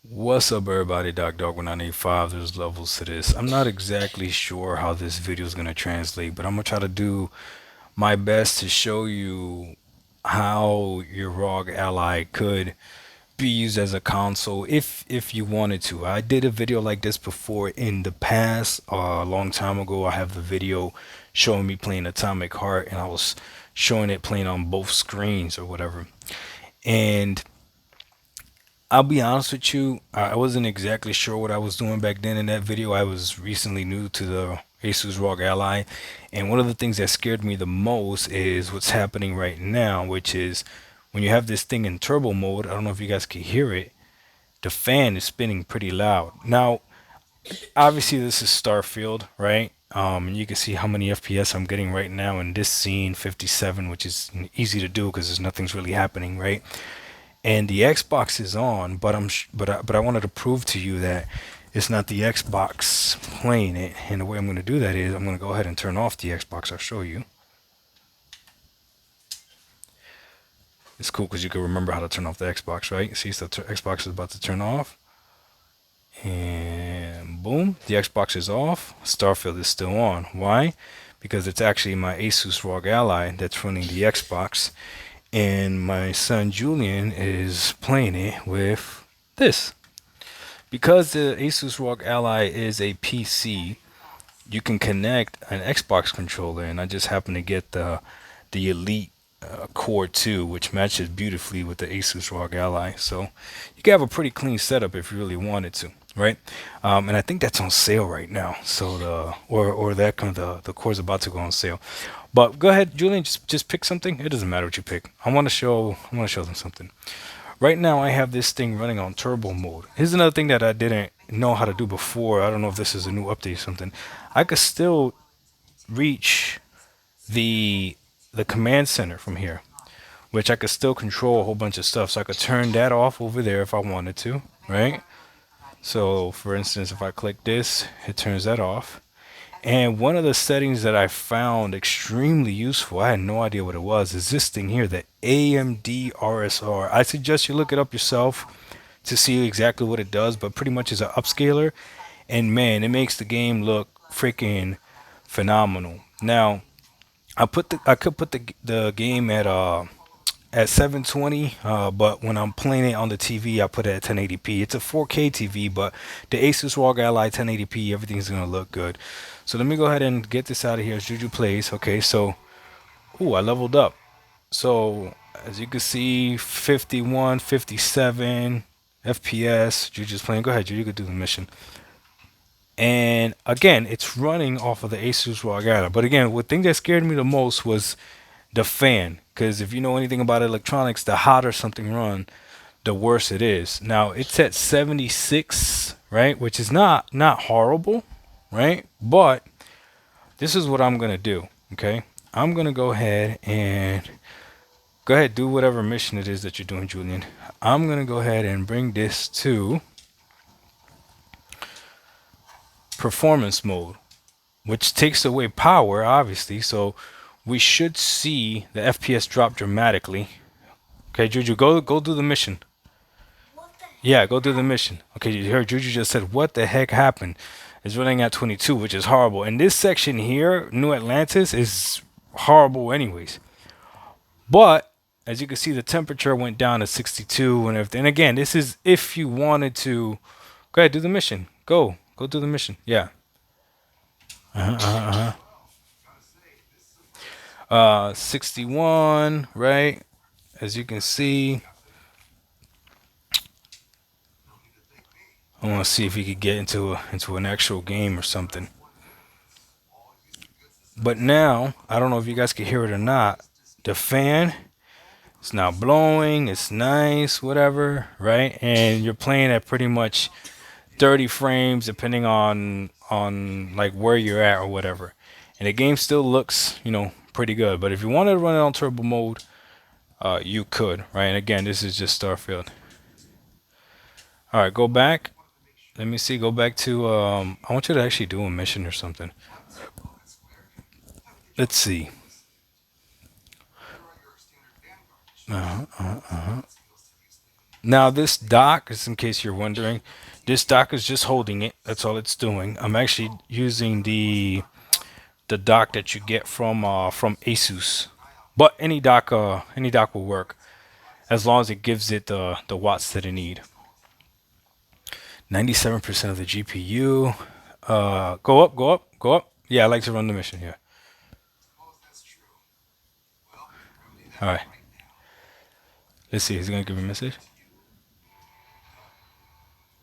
What's up, everybody? Dog 185. There's levels to this. I'm not exactly sure how this video is going to translate, but I'm going to try to do my best to show you how your ROG Ally could be used as a console if you wanted to. I did a video like this before in the past, a long time ago. I have the video showing me playing Atomic Heart, and I was showing it playing on both screens or whatever. And I'll be honest with you, I wasn't exactly sure what I was doing back then in that video. I was recently new to the Asus ROG Ally, and one of the things that scared me the most is what's happening right now, which is when you have this thing in turbo mode. I don't know if you guys can hear it. The fan is spinning pretty loud. Now, obviously, this is Starfield, right? And you can see how many FPS I'm getting right now in this scene, 57, which is easy to do because there's nothing's really happening, right? And the Xbox is on, but I wanted to prove to you that it's not the Xbox playing it. And the way I'm going to do that is I'm going to go ahead and turn off the Xbox. I'll show you. It's cool because you can remember how to turn off the Xbox, right? See, so the Xbox is about to turn off, and boom, the Xbox is off. Starfield is still on. Why? Because it's actually my Asus ROG Ally that's running the Xbox, and my son Julian is playing it with this. Because the Asus ROG Ally is a PC, you can connect an Xbox controller, and I just happen to get the Elite Core 2, which matches beautifully with the Asus ROG Ally. So you can have a pretty clean setup if you really wanted to, right? And I think that's on sale right now. So or that kind of the core is about to go on sale. But go ahead, Julian, just pick something. It doesn't matter what you pick. I want to show them something. Right now, I have this thing running on turbo mode. Here's another thing that I didn't know how to do before. I don't know if this is a new update or something. I could still reach the the command center from here, which I could still control a whole bunch of stuff. So I could turn that off over there if I wanted to, right? So, for instance, if I click this, it turns that off. And one of the settings that I found extremely useful, I had no idea what it was, is this thing here, the AMD RSR. I suggest you look it up yourself to see exactly what it does, but pretty much is an upscaler. And man, it makes the game look freaking phenomenal. Now, I could put the game at 720, but when I'm playing it on the TV, I put it at 1080p. It's a 4K TV, but the Asus ROG Ally 1080p, everything's gonna look good. So let me go ahead and get this out of here as Juju plays. Okay, so ooh, I leveled up. So as you can see, 51, 57 FPS. Juju's playing. Go ahead, Juju. You could do the mission. And again, it's running off of the Asus ROG Ally. But again, what thing that scared me the most was the fan, because if you know anything about electronics, the hotter something run, the worse it is. Now it's at 76, right, which is not horrible, right? But this is what I'm gonna do. Okay, I'm gonna go ahead do whatever mission it is that you're doing, Julian. I'm gonna go ahead and bring this to performance mode, which takes away power, obviously. So we should see the FPS drop dramatically. Okay, Juju, go do the mission. Yeah, go do the mission. Okay, you heard Juju just said, what the heck happened? It's running at 22, which is horrible. And this section here, New Atlantis, is horrible anyways. But as you can see, the temperature went down to 62 and everything. And again, this is if you wanted to. Go ahead, do the mission. Go do the mission. Yeah. 61, right? As you can see, I want to see if he could get into an actual game or something. But now, I don't know if you guys can hear it or not. The fan is now blowing. It's nice, whatever, right? And you're playing at pretty much 30 frames, depending on like where you're at or whatever. And the game still looks, pretty good. But if you wanted to run it on turbo mode, you could, right? And again, this is just Starfield. All right, go back. Let me see. Go back to. I want you to actually do a mission or something. Let's see. Now this dock, just in case you're wondering, this dock is just holding it. That's all it's doing. I'm actually using the dock that you get from Asus, but any dock will work as long as it gives it the watts that it need. 97% of the GPU. Go up, go up, go up. Yeah, I like to run the mission here. All right. Let's see. He's gonna give me a message.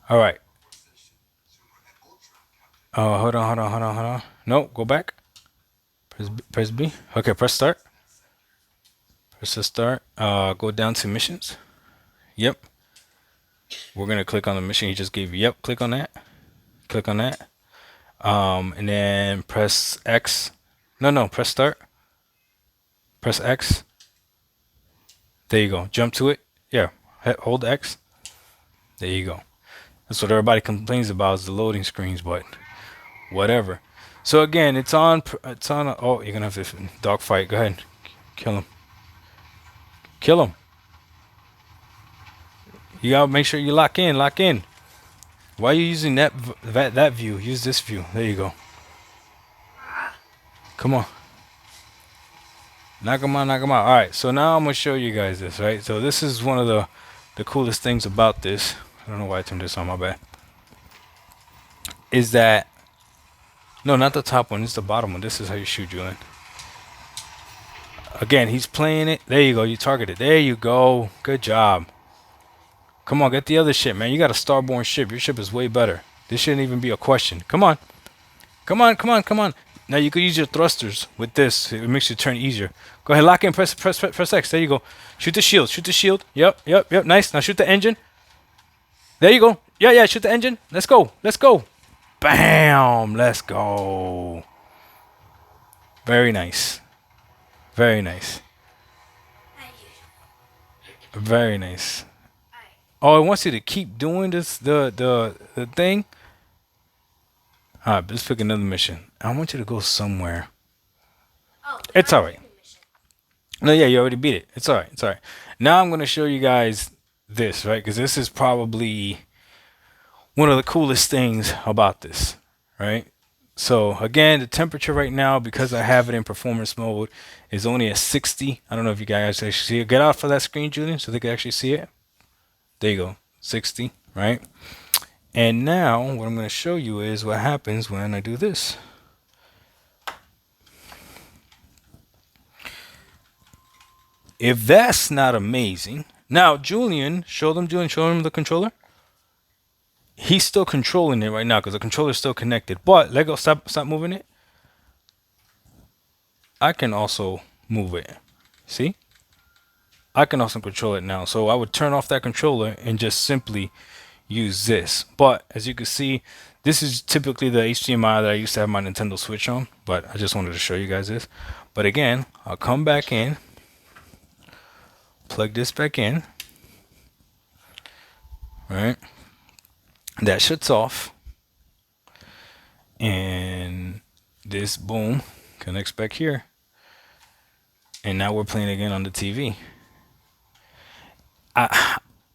All right. Oh, hold on, hold on, hold on, hold on. No, go back. Press B. Okay, press start. Press the start. Go down to missions. Yep. We're gonna click on the mission he just gave you. Yep. Click on that. Click on that. And then press X. No, no. Press start. Press X. There you go. Jump to it. Yeah. Hold X. There you go. That's what everybody complains about is the loading screens, but whatever. So again, it's on. It's on. Oh, you're gonna have this dog fight. Go ahead. Kill him. Kill him. You gotta make sure you lock in. Lock in. Why are you using that view? Use this view. There you go. Come on. Knock him out. Knock him out. All right. So now I'm gonna show you guys this. Right. So this is one of the coolest things about this. I don't know why I turned this on. My bad. Is that no, not the top one. It's the bottom one. This is how you shoot, Julian. Again, he's playing it. There you go. You targeted. There you go. Good job. Come on, get the other ship, man. You got a starborn ship. Your ship is way better. This shouldn't even be a question. Come on. Come on, come on, come on. Now you could use your thrusters with this. It makes your turn easier. Go ahead, lock in. Press X. There you go. Shoot the shield. Shoot the shield. Yep, yep, yep. Nice. Now shoot the engine. There you go. Yeah, yeah. Shoot the engine. Let's go. Let's go. Bam. Let's go. Very nice. Very nice. Very nice. Oh, it wants you to keep doing this, the thing. All right, let's pick another mission. I want you to go somewhere. It's all right. No, yeah, you already beat it. It's all right. It's all right. Now I'm gonna show you guys this, right? Because this is probably one of the coolest things about this, right? So again, the temperature right now, because I have it in performance mode, is only at 60. I don't know if you guys actually see it. Get out for that screen, Julian, so they can actually see it. There you go, 60, right? And now what I'm going to show you is what happens when I do this. If that's not amazing. Now, Julian, show them the controller. He's still controlling it right now because the controller's still connected. But let go, stop moving it. I can also move it. See? I can also control it now. So I would turn off that controller and just simply use this. But as you can see, this is typically the HDMI that I used to have my Nintendo Switch on. But I just wanted to show you guys this. But again, I'll come back in. Plug this back in. Right? That shuts off. And this, boom, connects back here. And now we're playing again on the TV.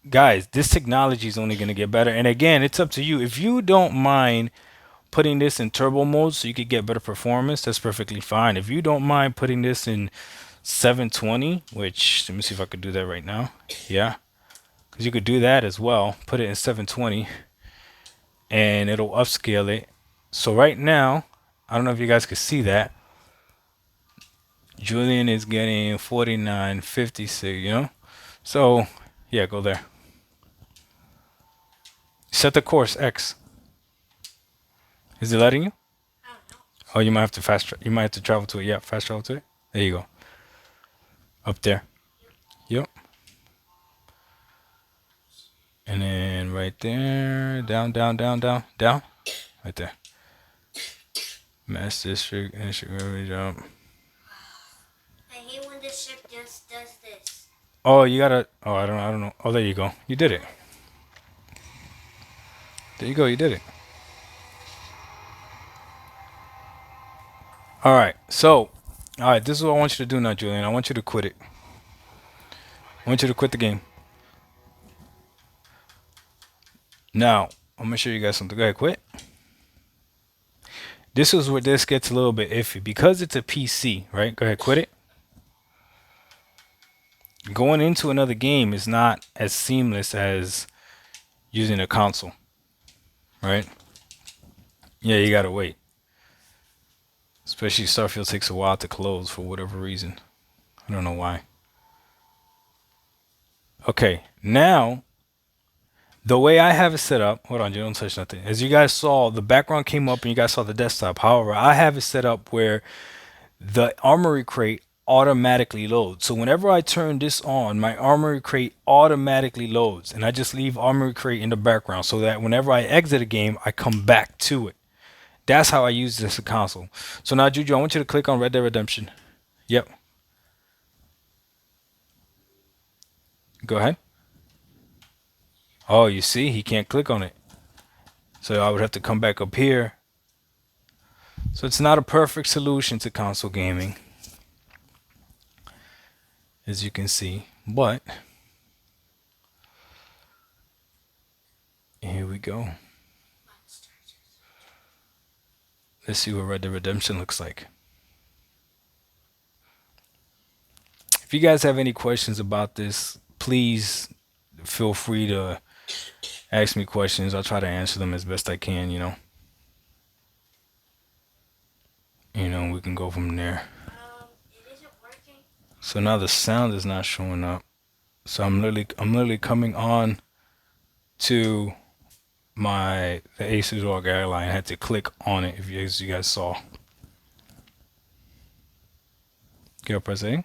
Guys, this technology is only going to get better. And again, it's up to you. If you don't mind putting this in turbo mode so you could get better performance, that's perfectly fine. If you don't mind putting this in 720, which let me see if I could do that right now. Yeah, because you could do that as well. Put it in 720 and it'll upscale it. So right now, I don't know if you guys could see that. Julian is getting 49.56, you know? So yeah, go there. Set the course X. Is it letting you? Oh, you might have to you might have to travel to it. Yeah, fast travel to it. There you go. Up there. Yep. And then right there, down, down, down, down, down. Right there. Mass district, jump. I hate when the ship just does this. Oh, you gotta. Oh, I don't know. Oh, there you go. You did it. There you go. You did it. All right. So, all right. This is what I want you to do now, Julian. I want you to quit it. I want you to quit the game. Now, I'm gonna show you guys something. Go ahead, quit. This is where this gets a little bit iffy because it's a PC, right? Go ahead, quit it. Going into another game is not as seamless as using a console, right? Yeah, you gotta wait. Especially Starfield takes a while to close for whatever reason. I don't know why. Okay, now the way I have it set up, hold on, you don't touch nothing. As you guys saw, the background came up and you guys saw the desktop. However, I have it set up where the armory crate automatically loads. So whenever I turn this on, my armory crate automatically loads. And I just leave armory crate in the background so that whenever I exit a game, I come back to it. That's how I use this as a console. So now, Juju, I want you to click on Red Dead Redemption. Yep. Go ahead. Oh, you see, he can't click on it. So I would have to come back up here. So it's not a perfect solution to console gaming, as you can see. But here we go. Let's see what Red Dead Redemption looks like. If you guys have any questions about this, please feel free to ask me questions. I'll try to answer them as best I can, you know. We can go from there. It isn't working. So now the sound is not showing up. So I'm literally coming on to the Asus ROG Ally. I had to click on it as you guys saw. Okay, I'll press A.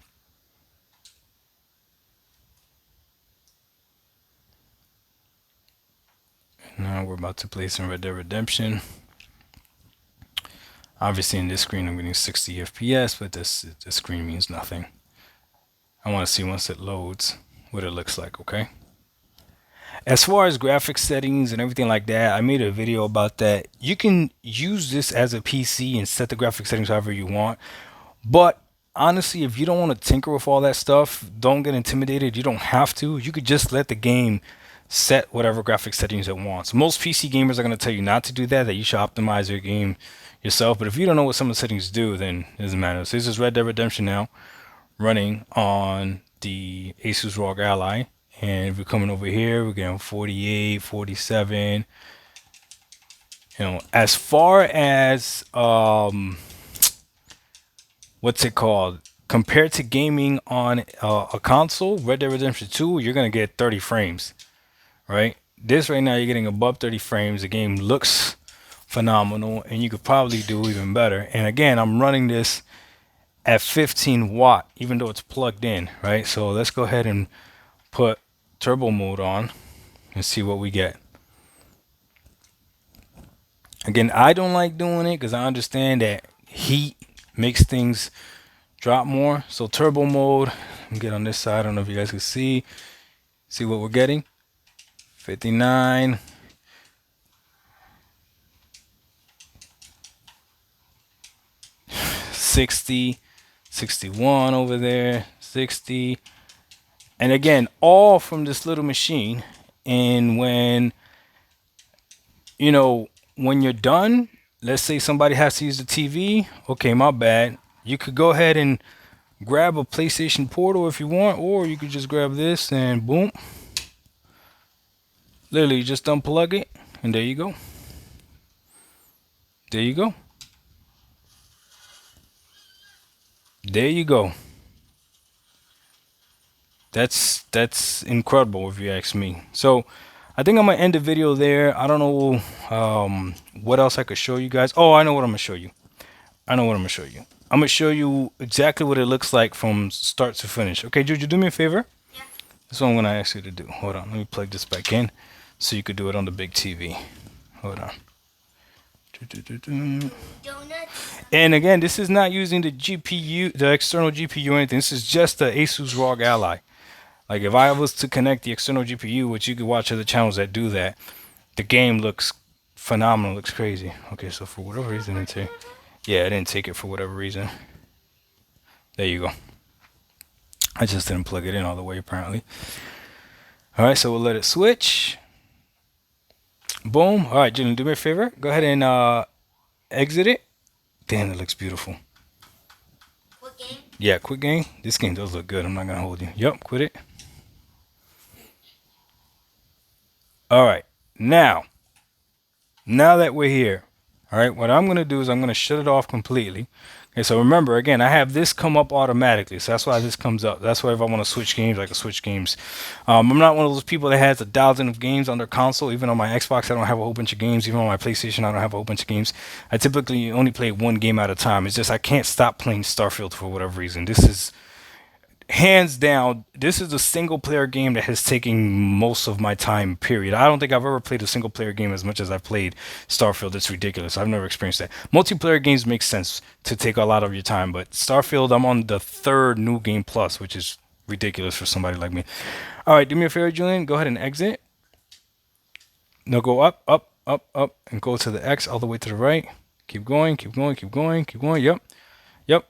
Now we're about to play some Red Dead Redemption. Obviously in this screen I'm getting 60 FPS, but this screen means nothing. I want to see once it loads what it looks like, okay? As far as graphics settings and everything like that, I made a video about that. You can use this as a PC and set the graphic settings however you want. But honestly, if you don't want to tinker with all that stuff, don't get intimidated. You don't have to. You could just let the game set whatever graphic settings it wants. Most PC gamers are going to tell you not to do that, that you should optimize your game yourself. But if you don't know what some of the settings do, then it doesn't matter. So this is Red Dead Redemption now, running on the Asus ROG Ally. And if we're coming over here, we're getting 48, 47. As far as what's it called? Compared to gaming on a console, Red Dead Redemption 2, you're gonna get 30 frames, right? This right now, you're getting above 30 frames. The game looks phenomenal, and you could probably do even better. And again, I'm running this at 15 watt, even though it's plugged in, right? So let's go ahead and put turbo mode on and see what we get. Again, I don't like doing it because I understand that heat makes things drop more. So turbo mode, I'm get on this side. I don't know if you guys can see what we're getting. 59. $60, 61 over there, 60. And again, all from this little machine. And when you're done, let's say somebody has to use the TV. Okay, my bad. You could go ahead and grab a PlayStation Portal if you want, or you could just grab this and boom. Literally, just unplug it, and there you go. There you go. There you go. That's incredible if you ask me. So I think I'm gonna end the video there. I don't know what else I could show you guys. Oh, I know what I'm gonna show you. I'm gonna show you exactly what it looks like from start to finish. Okay, Juju, do me a favor. Yeah. That's what I'm gonna ask you to do. Hold on, let me plug this back in so you could do it on the big TV. Hold on. Donuts. And again, this is not using the GPU, the external GPU or anything. This is just the Asus ROG Ally. Like if I was to connect the external GPU, which you could watch other channels that do that, the game looks phenomenal, looks crazy. Okay, so for whatever reason, I didn't take it for whatever reason. There you go. I just didn't plug it in all the way apparently. All right, so we'll let it switch. Boom. All right, Julian, do me a favor. Go ahead and exit it. Damn, it looks beautiful. What game? Yeah, quit game. This game does look good. I'm not gonna hold you. Yup, quit it. All right. Now that we're here, all right, what I'm gonna do is I'm gonna shut it off completely. Okay, so remember again, I have this come up automatically, so that's why this comes up. That's why if I want to switch games, I can switch games. I'm not one of those people that has 1,000 of games on their console. Even on my Xbox, I don't have a whole bunch of games. Even on my PlayStation, I don't have a whole bunch of games. I typically only play one game at a time. It's just I can't stop playing Starfield for whatever reason. This is hands down, this is a single player game that has taken most of my time, period. I don't think I've ever played a single player game as much as I've played Starfield. It's ridiculous. I've never experienced that. Multiplayer games make sense to take a lot of your time, but Starfield, I'm on the third new game plus, which is ridiculous for somebody like me. All right, do me a favor, Julian. Go ahead and exit. No, go up, up, up, up, and go to the X all the way to the right. Keep going, keep going, keep going, keep going. Yep, yep.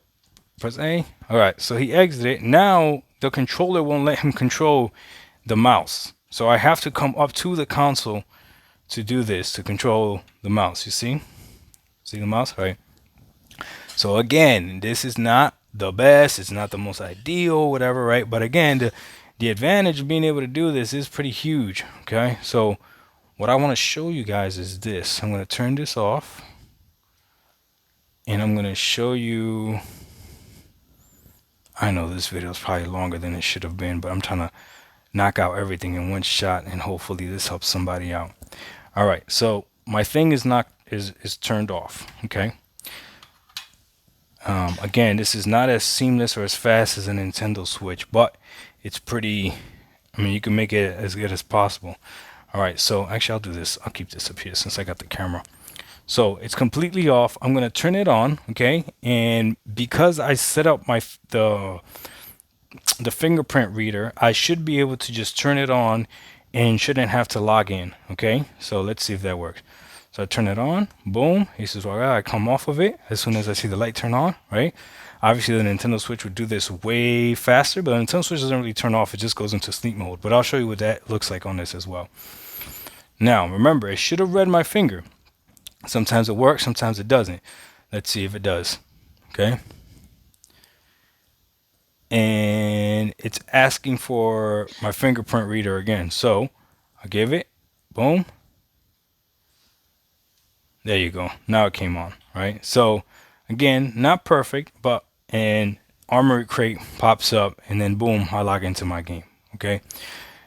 Press A. All right, so he exited. Now the controller won't let him control the mouse. So I have to come up to the console to do this, to control the mouse. You see? See the mouse? All right. So again, this is not the best. It's not the most ideal, whatever, right? But again, the advantage of being able to do this is pretty huge. Okay. So what I want to show you guys is this. I'm going to turn this off. And I'm going to show you. I know this video is probably longer than it should have been, but I'm trying to knock out everything in one shot, and hopefully this helps somebody out. All right, so my thing is not is turned off. Okay. Again, this is not as seamless or as fast as a Nintendo Switch, but it's pretty. I mean, you can make it as good as possible. All right, so actually, I'll do this. I'll keep this up here since I got the camera. So it's completely off. I'm gonna turn it on, okay? And because I set up the fingerprint reader, I should be able to just turn it on and shouldn't have to log in, okay? So let's see if that works. So I turn it on, boom. He says, well, I come off of it as soon as I see the light turn on, right? Obviously, the Nintendo Switch would do this way faster, but the Nintendo Switch doesn't really turn off. It just goes into sleep mode. But I'll show you what that looks like on this as well. Now, remember, it should have read my finger. Sometimes it works, sometimes it doesn't. Let's see if it does. Okay. And it's asking for my fingerprint reader again. So I give it. Boom. There you go. Now it came on. Right. So again, not perfect, but an Armory Crate pops up and then boom, I log into my game. Okay.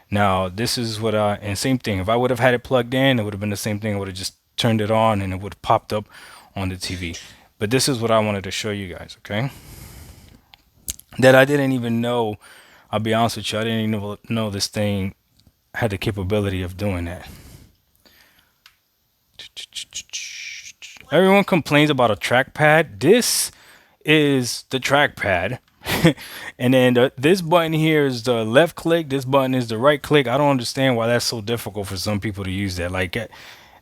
Now this is what and same thing. If I would have had it plugged in, it would have been the same thing. I would have just turned it on and it would have popped up on the TV. But this is what I wanted to show you guys, okay? That I didn't even know, I'll be honest with you, I didn't even know this thing had the capability of doing that. Everyone complains about a trackpad. This is the trackpad. And then this button here is the left click. This button is the right click. I don't understand why that's so difficult for some people to use that. Like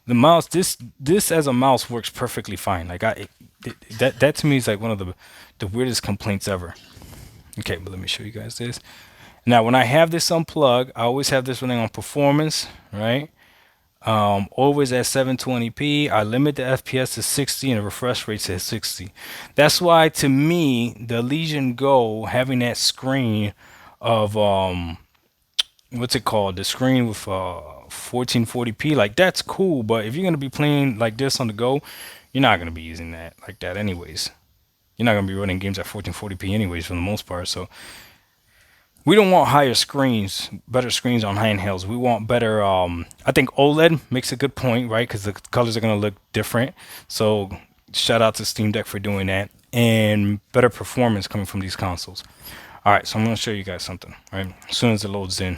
the mouse, this as a mouse works perfectly fine. Like that to me is like one of the weirdest complaints ever. Okay, but let me show you guys this. Now, when I have this unplugged, I always have this running on performance, right? Always at 720p. I limit the FPS to 60 and the refresh rate to 60. That's why, to me, the Legion Go having that screen of what's it called? The screen with 1440p, like that's cool. But if you're gonna be playing like this on the go, you're not gonna be using that like that anyways. You're not gonna be running games at 1440p anyways for the most part. So we don't want higher screens, better screens on handhelds. We want better. I think OLED makes a good point, right? Because the colors are gonna look different. So shout out to Steam Deck for doing that, and better performance coming from these consoles. All right, so I'm gonna show you guys something. Right, as soon as it loads in.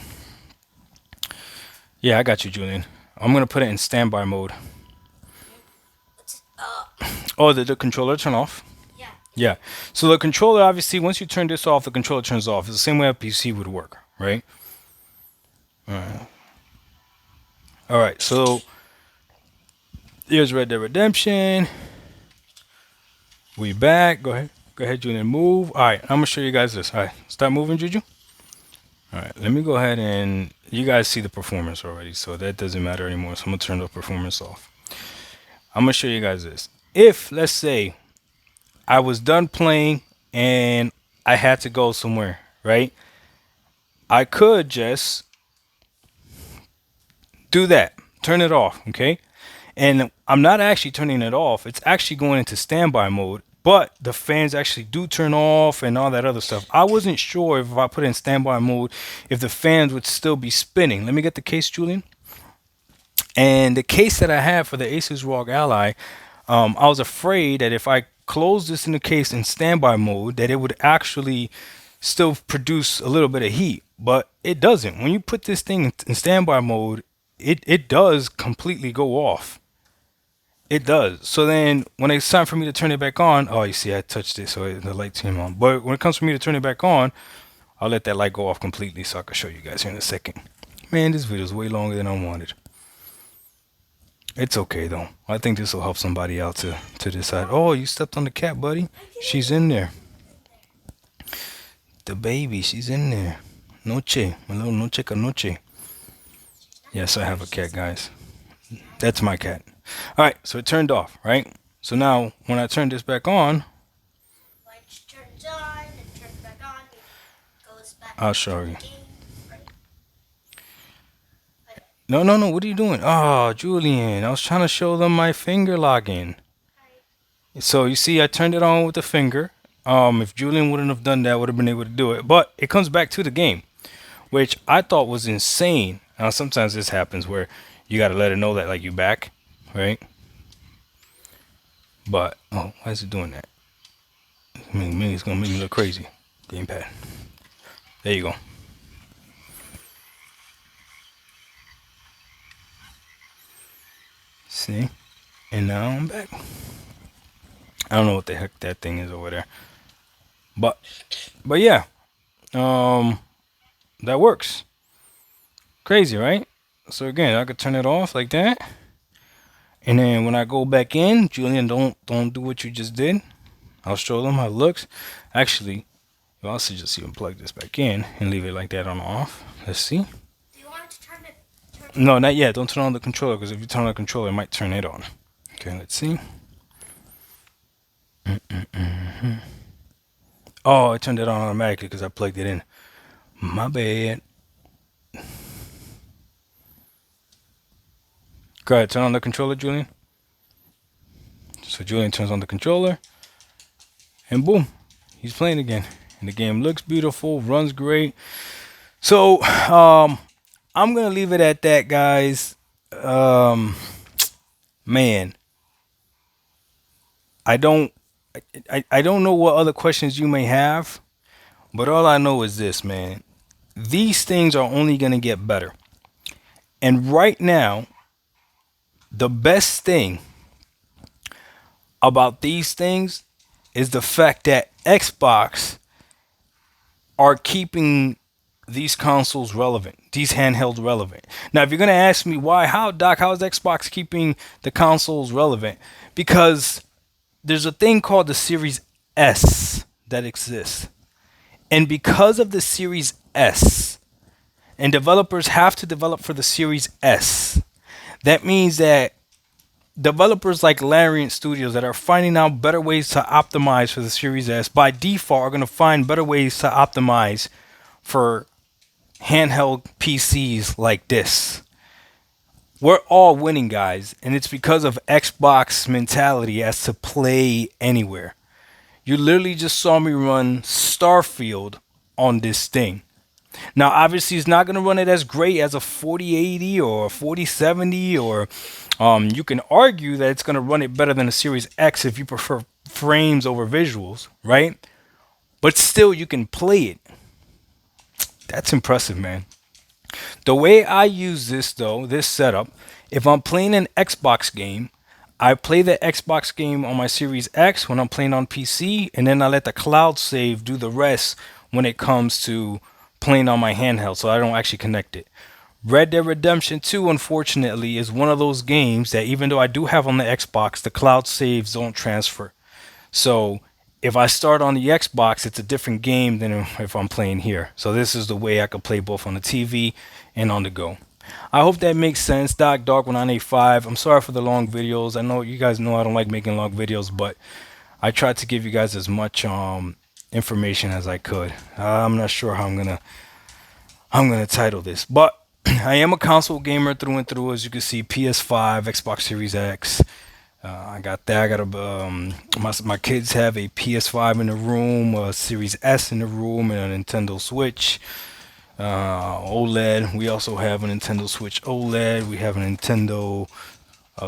Yeah, I got you, Julian. I'm gonna put it in standby mode. Oh, the controller turn off? Yeah. Yeah. So the controller, obviously, once you turn this off, the controller turns off. It's the same way a PC would work, right? All right. So here's Red Dead Redemption. We back. Go ahead. Go ahead, Julian. Move. All right. I'm gonna show you guys this. All right. Start moving, Juju. All right. Let me go ahead and You guys see the performance already, so that doesn't matter anymore. So I'm gonna turn the performance off. I'm gonna show you guys this. If let's say I was done playing and I had to go somewhere, right? I could just do that. Turn it off, okay? And I'm not actually turning it off. It's actually going into standby mode, but the fans actually do turn off and all that other stuff. I wasn't sure if I put it in standby mode, if the fans would still be spinning. Let me get the case, Julian. And the case that I have for the Asus ROG Ally, I was afraid that if I closed this in the case in standby mode, that it would actually still produce a little bit of heat, but it doesn't. When you put this thing in standby mode, it does completely go off. It does. So then when it's time for me to turn it back on, oh, you see, I touched it, so the light came on. But when it comes for me to turn it back on, I'll let that light go off completely so I can show you guys here in a second. Man, this video is way longer than I wanted. It's okay though. I think this will help somebody out to decide. Oh, you stepped on the cat, buddy. She's in there. The baby, she's in there. Noche, my little noche con noche. Yes, I have a cat, guys. That's my cat. All right, so it turned off, right? So now when I turn this back on, Light turns on and turns back on. It goes back I'll into show the you. game. Right? No, no, no. What are you doing? Oh, Julian, I was trying to show them my finger login. So you see, I turned it on with the finger. If Julian wouldn't have done that, I would have been able to do it. But it comes back to the game, which I thought was insane. Now sometimes this happens where you got to let it know that like you back, right? But oh, why is it doing that? I mean, it's gonna make me look crazy. Gamepad. There you go. See? And now I'm back. I don't know what the heck that thing is over there. But yeah. Um that works. Crazy, right? So again, I could turn it off like that. And then when I go back in, Julian, don't do what you just did. I'll show them how it looks. Actually, you also just even plug this back in and leave it like that on off. Let's see. Do you want to turn it? No, not yet. Don't turn on the controller because if you turn on the controller, it might turn it on. Okay, let's see. Oh, I turned it on automatically because I plugged it in. My bad. Go ahead, turn on the controller, Julian. So Julian turns on the controller, and boom, he's playing again. And the game looks beautiful, runs great. So, I'm gonna leave it at that, guys. Um, man, I don't, I don't know what other questions you may have, but all I know is this, man. These things are only gonna get better. And right now, the best thing about these things is the fact that Xbox are keeping these consoles relevant, these handhelds relevant. Now, if you're gonna ask me why, how Doc, how is Xbox keeping the consoles relevant? Because there's a thing called the Series S that exists, and because of the Series S, and developers have to develop for the Series S. That means that developers like Larian Studios that are finding out better ways to optimize for the Series S by default are going to find better ways to optimize for handheld PCs like this. We're all winning, guys, and it's because of Xbox mentality as to play anywhere. You literally just saw me run Starfield on this thing. Now, obviously, it's not going to run it as great as a 4080 or a 4070, or you can argue that it's going to run it better than a Series X if you prefer frames over visuals, right? But still, you can play it. That's impressive, man. The way I use this, though, this setup, if I'm playing an Xbox game, I play the Xbox game on my Series X when I'm playing on PC, and then I let the cloud save do the rest when it comes to playing on my handheld, so I don't actually connect it. Red Dead Redemption 2, unfortunately, is one of those games that even though I do have on the Xbox, the cloud saves don't transfer. So If I start on the Xbox, it's a different game than if I'm playing here. So this is the way I could play both on the TV and on the go. I hope that makes sense. Dark1985. I'm sorry for the long videos. I know you guys know I don't like making long videos, but I tried to give you guys as much information as I could. I'm not sure how I'm gonna title this, but I am a console gamer through and through. As you can see, PS5, Xbox Series X. I got that. I got a my kids have a PS5 in the room, a Series S in the room, and a Nintendo Switch OLED. We also have a Nintendo Switch OLED. We have a Nintendo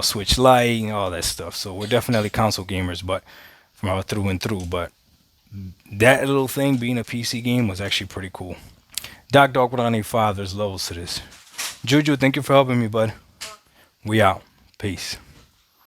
Switch Lite, and all that stuff. So we're definitely console gamers, but from our through and through. But that little thing being a PC game was actually pretty cool. Dog 185, there's levels to this. Juju, thank you for helping me, bud. We out. Peace.